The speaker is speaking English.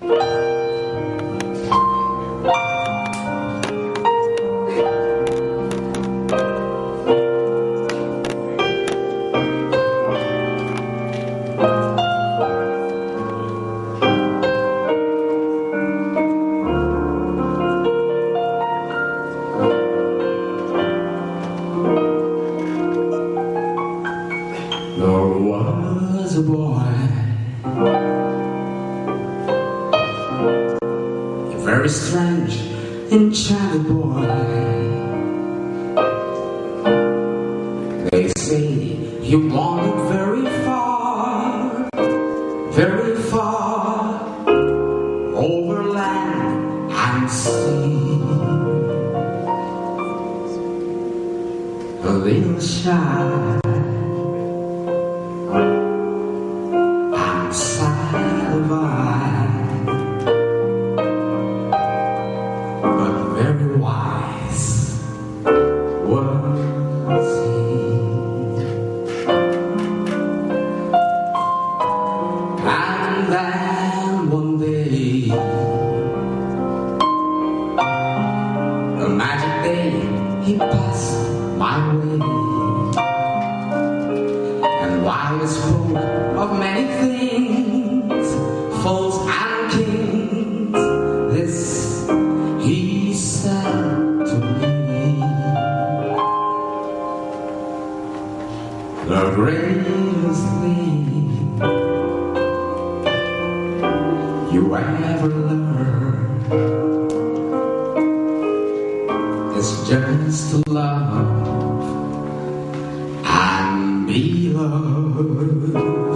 Was a boy, a very strange, enchanted boy. They say he wandered very far, over land and sea. A little shy, he passed my way, and while he spoke of many things, fools and kings, this he said to me: the greatest thing you ever learned is just to love and be loved.